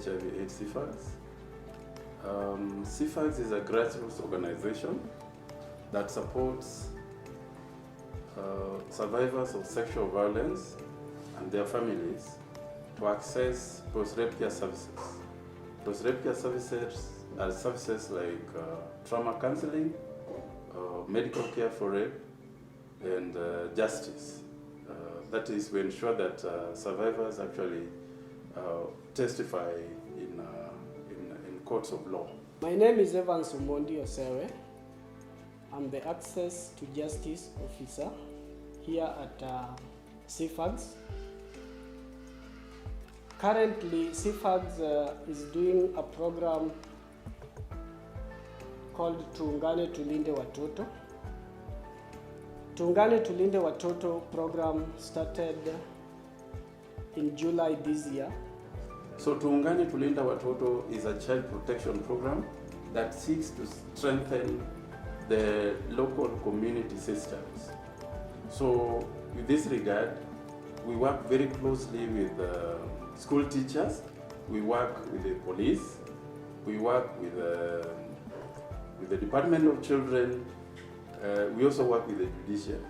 HIV/AIDS CFAX. CFAX is a grassroots organization that supports survivors of sexual violence and their families to access post-rape care services. Post-rape care services are services like trauma counseling, medical care for rape, and justice. That is, we ensure that survivors actually testify in courts of law. My name is Evans Omondi Osewe. I'm the Access to Justice Officer here at CFAX. Currently, CFAX is doing a program called Tuungane Tulinde Watoto. Tuungane Tulinde Watoto program started in July this year. So Tuungane Tulinde Watoto is a child protection program that seeks to strengthen the local community systems. So in this regard, we work very closely with school teachers, we work with the police, we work with the Department of Children, we also work with the judiciary.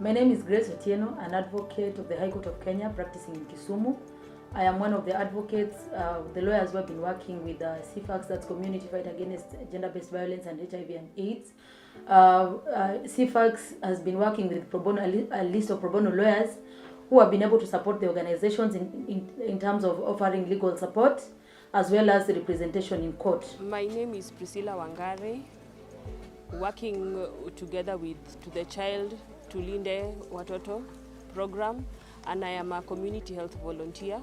My name is Grace Otieno, an advocate of the High Court of Kenya practicing in Kisumu. I am one of the advocates, the lawyers who have been working with CFAX, that's Community Fight Against Gender-Based Violence and HIV and AIDS. CFAX has been working with a list of pro bono lawyers who have been able to support the organizations in terms of offering legal support as well as the representation in court. My name is Priscilla Wangare, working together with the Child Tulinde Watoto program, and I am a community health volunteer.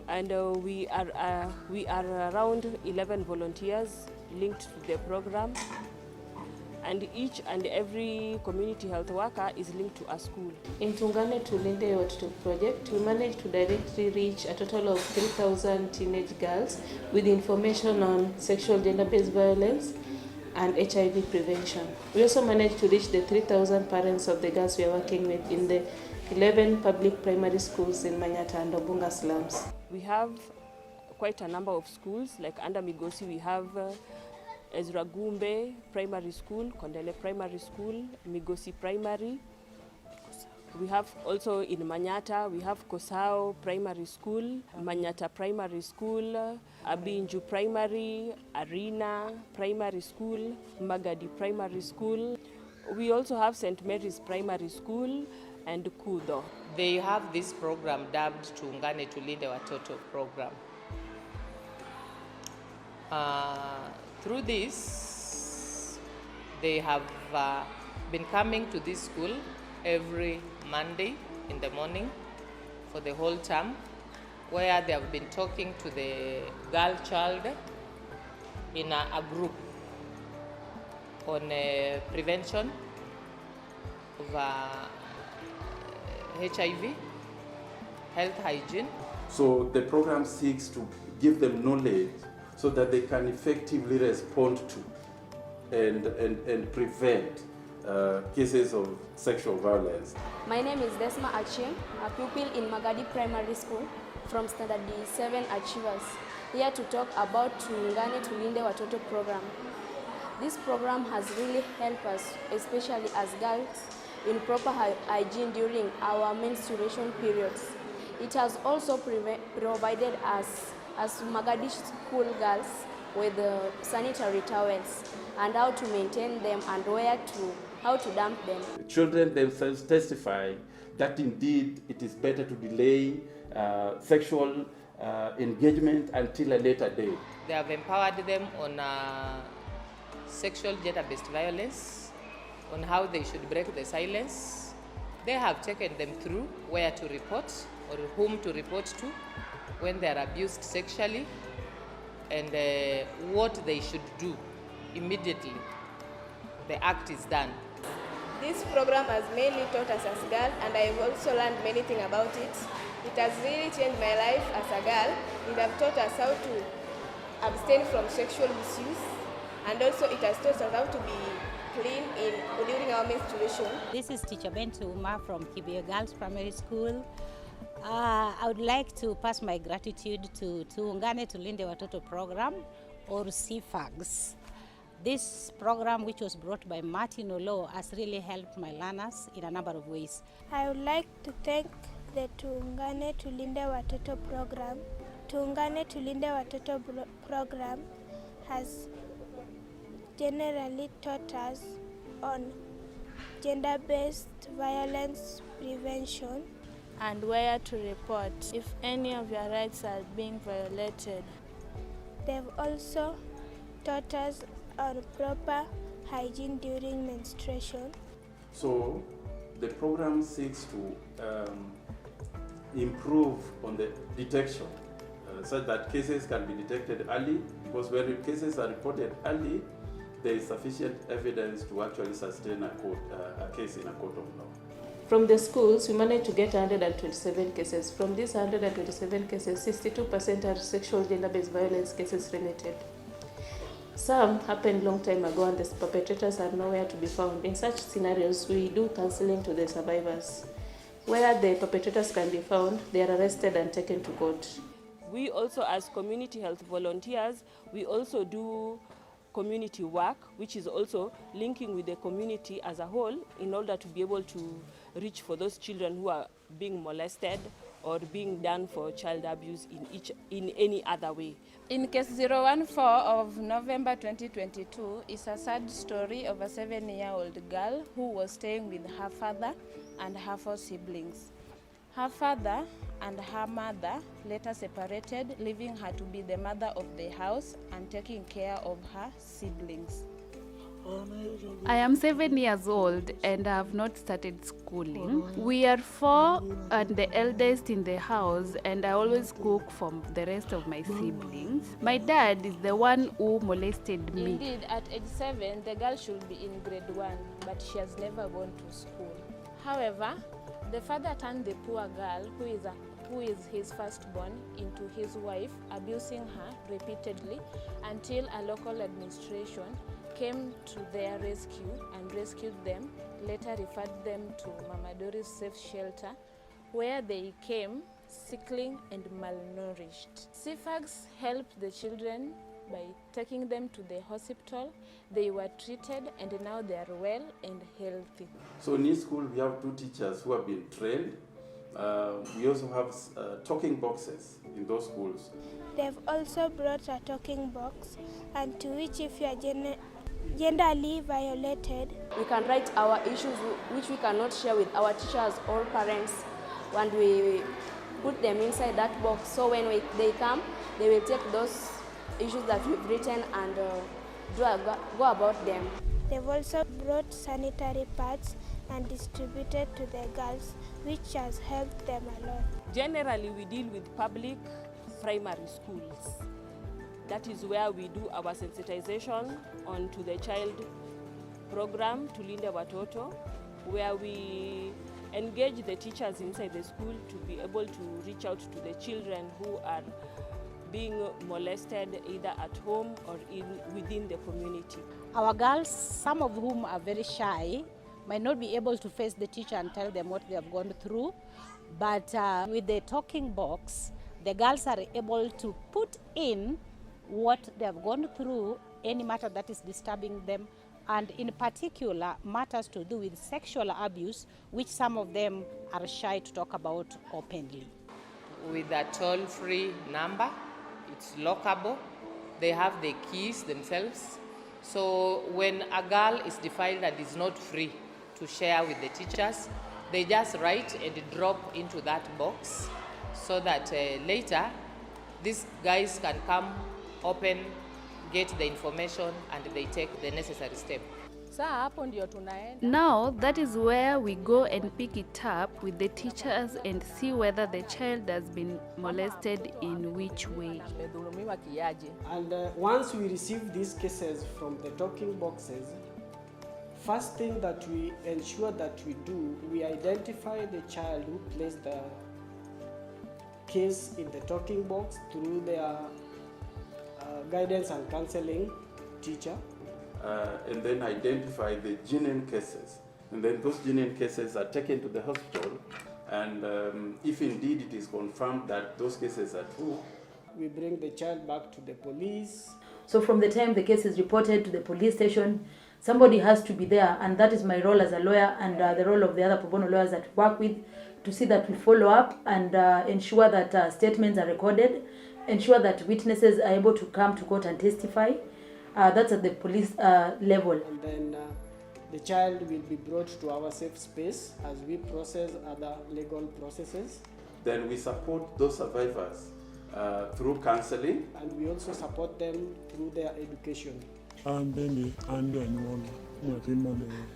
And we are around 11 volunteers linked to the program, and each and every community health worker is linked to a school. In Tuungane Tulinde Watoto project, we managed to directly reach a total of 3,000 teenage girls with information on sexual gender-based violence and HIV prevention. We also managed to reach the 3,000 parents of the girls we are working with in the 11 public primary schools in Manyata and Obunga slums. We have quite a number of schools, like under Migosi we have Ezra Gumbe Primary School, Kondele Primary School, Migosi Primary. We have also in Manyata, we have Kosao Primary School, Manyata Primary School, Abinju Primary, Arena Primary School, Magadi Primary School. We also have St. Mary's Primary School and Kudo. They have this program dubbed Tuungane Tulinde Watoto program. Through this, they have been coming to this school every Monday in the morning for the whole term, where they have been talking to the girl child in a group on prevention of HIV, health hygiene. So the program seeks to give them knowledge so that they can effectively respond to and prevent cases of sexual violence. My name is Desma Achim, a pupil in Magadi Primary School from Standard 7 Achievers, here to talk about Tuungane Tulinde Watoto program. This program has really helped us, especially as girls, in proper hygiene during our menstruation periods. It has also provided us as Magadi school girls with sanitary towels and how to maintain them and how to dump them. Children themselves testify that indeed it is better to delay sexual engagement until a later date. They have empowered them on sexual gender-based violence, on how they should break the silence. They have taken them through where to report or whom to report to when they are abused sexually, and what they should do immediately the act is done. This program has mainly taught us as a girl, and I've also learned many things about it. It has really changed my life as a girl. It has taught us how to abstain from sexual misuse, and also it has taught us how to be clean during our menstruation. This is Teacher Bentu Uma from Kibia Girls Primary School. I would like to pass my gratitude to Tuungane Tulinde Watoto program, or CFAGS. This program, which was brought by Martin Olo, has really helped my learners in a number of ways. I would like to thank the Tuungane Tulinde Watoto program. Tuungane Tulinde Watoto program has generally taught us on gender-based violence prevention and where to report if any of your rights are being violated. They've also taught us on proper hygiene during menstruation. So the program seeks to improve on the detection such that cases can be detected early, because when cases are reported early, there is sufficient evidence to actually sustain a case in a court of law. From the schools, we managed to get 127 cases. From these 127 cases, 62% are sexual gender-based violence cases related. Some happened long time ago and the perpetrators are nowhere to be found. In such scenarios, we do counseling to the survivors. Where the perpetrators can be found, they are arrested and taken to court. We also, as community health volunteers, we also do community work, which is also linking with the community as a whole in order to be able to reach for those children who are being molested or being done for child abuse in any other way. In case 014 of November 2022 is a sad story of a 7-year-old girl who was staying with her father and her 4 siblings. Her father and her mother later separated, leaving her to be the mother of the house and taking care of her siblings. I am 7 years old and I have not started schooling. We are 4 and the eldest in the house, and I always cook for the rest of my siblings. My dad is the one who molested me. Indeed, at age 7, the girl should be in grade 1, but she has never gone to school. However, the father turned the poor girl, who is his firstborn, into his wife, abusing her repeatedly until a local administration came to their rescue and rescued them, later referred them to Mama Doris Safe Shelter, where they came sickly and malnourished. CFAGS helped the children by taking them to the hospital. They were treated and now they are well and healthy. So in each school we have 2 teachers who have been trained. We also have talking boxes in those schools. They've also brought a talking box, and to which if you are genderly violated, we can write our issues which we cannot share with our teachers or parents, and we put them inside that box. So when they come, they will take those issues that we've written and go about them. They've also brought sanitary pads and distributed to the girls, which has helped them a lot. Generally, we deal with public primary schools. That is where we do our sensitization onto the child program, Tulinde Watoto, where we engage the teachers inside the school to be able to reach out to the children who are being molested either at home or within the community. Our girls, some of whom are very shy, might not be able to face the teacher and tell them what they have gone through, but with the talking box, the girls are able to put in what they have gone through, any matter that is disturbing them, and in particular matters to do with sexual abuse, which some of them are shy to talk about openly. With a toll-free number, it's lockable. They have the keys themselves. So when a girl is defiled and is not free to share with the teachers, they just write and drop into that box so that later these guys can come, open, get the information, and they take the necessary step. Now that is where we go and pick it up with the teachers and see whether the child has been molested in which way. And once we receive these cases from the talking boxes, first thing that we ensure that we do, we identify the child who placed the case in the talking box through their guidance and counseling teacher. And then identify the genuine cases. And then those genuine cases are taken to the hospital And if indeed it is confirmed that those cases are true, we bring the child back to the police. So from the time the case is reported to the police station, somebody has to be there, and that is my role as a lawyer and the role of the other pro bono lawyers that we work with, to see that we follow up and ensure that statements are recorded, ensure that witnesses are able to come to court and testify. That's at the police level. And then the child will be brought to our safe space as we process other legal processes. Then we support those survivors through counseling. And we also support them through their education.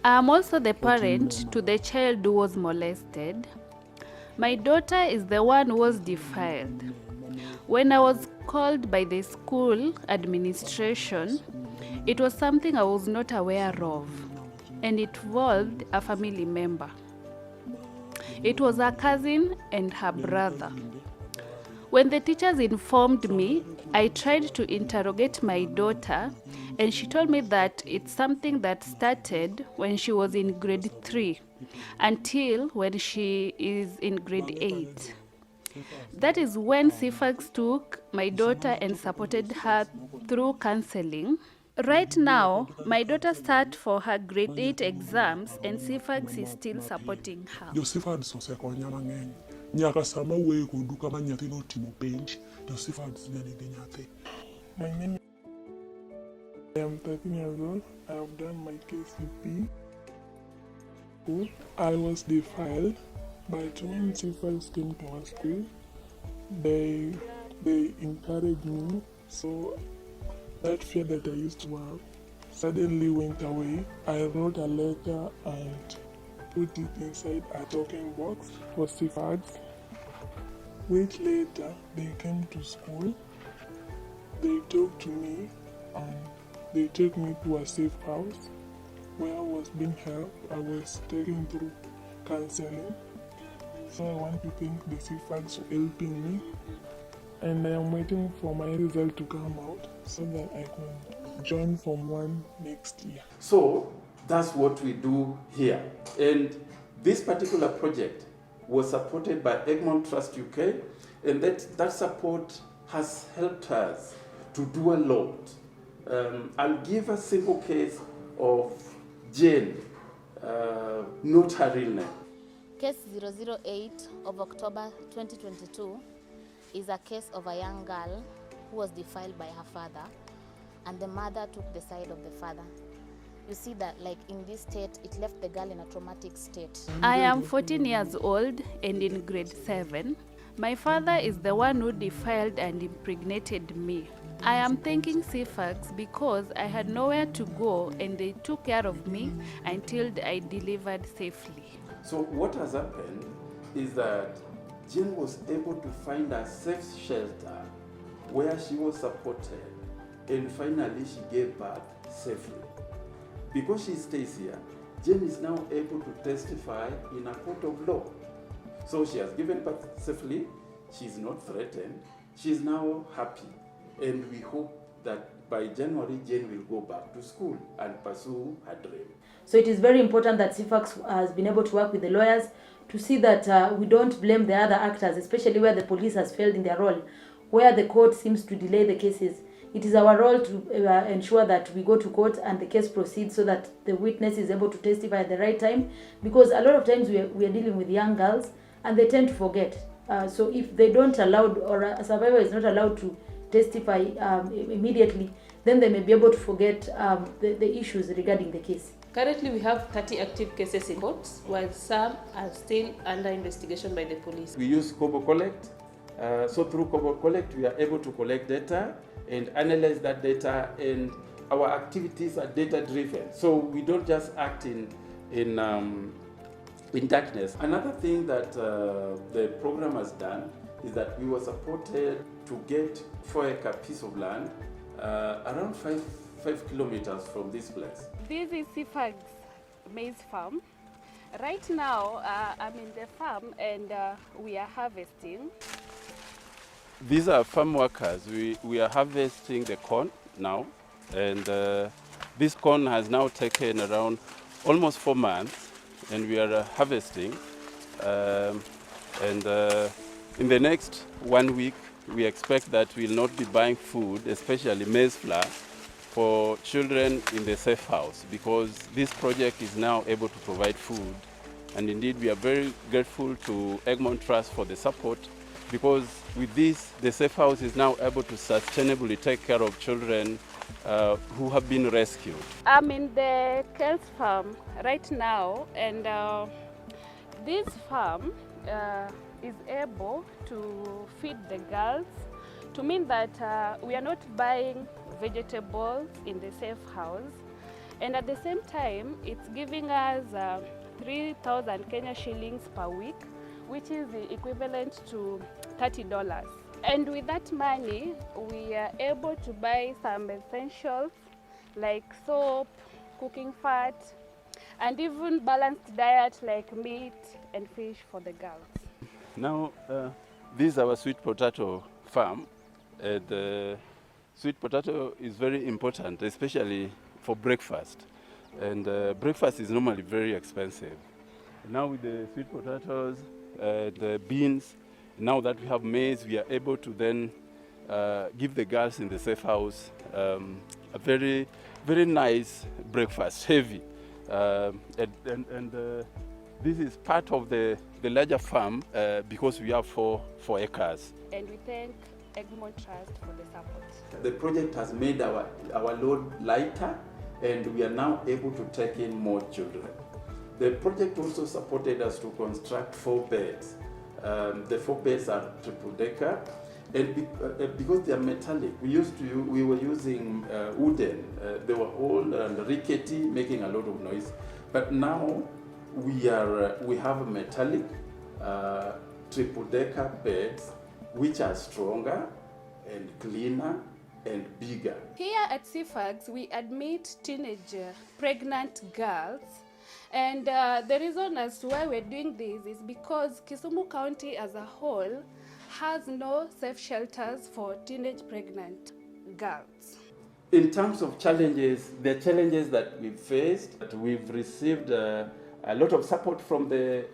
I'm also the parent to the child who was molested. My daughter is the one who was defiled. When I was called by the school administration, it was something I was not aware of, and it involved a family member. It was her cousin and her brother. When the teachers informed me, I tried to interrogate my daughter, and she told me that it's something that started when she was in grade 3 until when she is in grade 8. That is when CFAX took my daughter and supported her through counseling. Right now, my daughter starts for her grade 8 exams, and CFAX is still supporting her. My name I am 13 years old. I have done my KCP. I was defiled, but when CFAX came to our school, they encouraged me. So that fear that I used to have suddenly went away. I wrote a letter and put it inside a talking box for CFAX. Weeks later, they came to school. They talked to me and they took me to a safe house where I was being helped. I was taken through counseling. So I want to thank the CFAX for helping me. And I am waiting for my result to come out so that I can join Form 1 next year. So that's what we do here. And this particular project was supported by Egmont Trust UK, and that support has helped us to do a lot. I'll give a simple case of Jane, not her real name. Case 008 of October 2022 is a case of a young girl who was defiled by her father, and the mother took the side of the father. You see that, like in this state, it left the girl in a traumatic state. I am 14 years old and in grade 7. My father is the one who defiled and impregnated me. I am thanking CFAX because I had nowhere to go and they took care of me until I delivered safely. So what has happened is that Jane was able to find a safe shelter where she was supported, and finally she gave birth safely. Because she stays here, Jane is now able to testify in a court of law. So she has given birth safely, she's not threatened, she's now happy, and we hope that by January, Jane will go back to school and pursue her dream. So it is very important that CFAX has been able to work with the lawyers to see that we don't blame the other actors, especially where the police has failed in their role, where the court seems to delay the cases. It is our role to ensure that we go to court and the case proceeds so that the witness is able to testify at the right time, because a lot of times we are dealing with young girls and they tend to forget. So if they don't allow, or a survivor is not allowed to testify immediately, then they may be able to forget the issues regarding the case. Currently, we have 30 active cases in courts, while some are still under investigation by the police. We use Kobo Collect. So through Kobo Collect, we are able to collect data and analyze that data, and our activities are data-driven. So we don't just act in darkness. Another thing that the program has done is that we were supported to get 4-acre piece of land around 5 kilometers from this place. This is CFAX maize farm. Right now, I'm in the farm and we are harvesting. These are farm workers. We are harvesting the corn now, and this corn has now taken around almost 4 months, and we are harvesting. And in the next 1 week, we expect that we'll not be buying food, especially maize flour, for children in the safe house, because this project is now able to provide food. And indeed, we are very grateful to Egmont Trust for the support, because with this, the safe house is now able to sustainably take care of children who have been rescued. I'm in the Kells farm right now, and this farm is able to feed the girls, to mean that we are not buying vegetables in the safe house, and at the same time it's giving us 3,000 Kenya shillings per week, which is the equivalent to $30. And with that money we are able to buy some essentials like soap, cooking fat, and even balanced diet like meat and fish for the girls. Now, this is our sweet potato farm. And sweet potato is very important, especially for breakfast. And breakfast is normally very expensive. Now with the sweet potatoes, the beans, now that we have maize, we are able to then give the girls in the safe house a very, very nice breakfast, heavy. This is part of the larger farm because we have 4 acres. And we thank Egmont Trust for the support. The project has made our load lighter, and we are now able to take in more children. The project also supported us to construct 4 beds. The 4 beds are triple-decker, and because they are metallic, we were using wooden. They were old and rickety, making a lot of noise. But now we have metallic triple-decker beds, which are stronger and cleaner and bigger. Here at CFAGS, we admit teenage pregnant girls, and the reason as to why we're doing this is because Kisumu County as a whole has no safe shelters for teenage pregnant girls. In terms of challenges, the challenges that we've faced, we've received a lot of support from the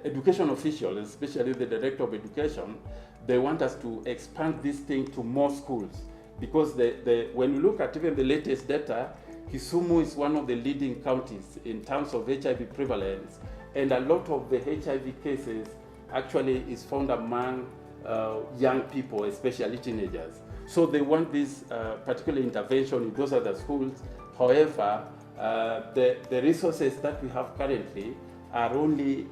education officials, especially the Director of Education. They want us to expand this thing to more schools, because when you look at even the latest data, Kisumu is one of the leading counties in terms of HIV prevalence, and a lot of the HIV cases actually is found among young people, especially teenagers. So they want this particular intervention in those other schools. However, the resources that we have currently are only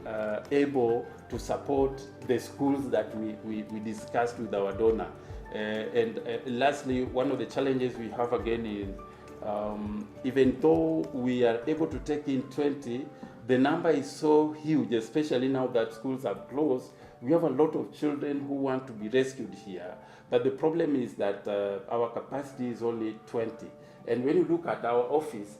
able to support the schools that we discussed with our donor. And lastly, one of the challenges we have again is even though we are able to take in 20, the number is so huge, especially now that schools are closed. We have a lot of children who want to be rescued here. But the problem is that our capacity is only 20. And when you look at our office,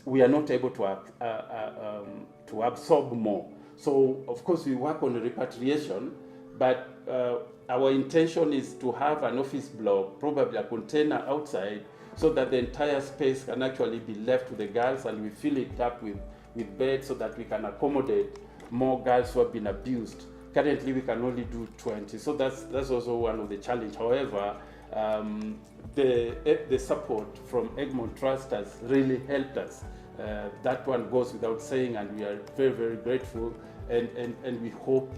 we are not able to absorb more. So, of course, we work on repatriation, but our intention is to have an office block, probably a container outside, so that the entire space can actually be left to the girls, and we fill it up with beds so that we can accommodate more girls who have been abused. Currently, we can only do 20, so that's also one of the challenges. However, the support from Egmont Trust has really helped us. That one goes without saying, and we are very, very grateful, and we hope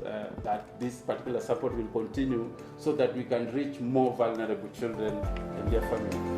that this particular support will continue so that we can reach more vulnerable children and their families.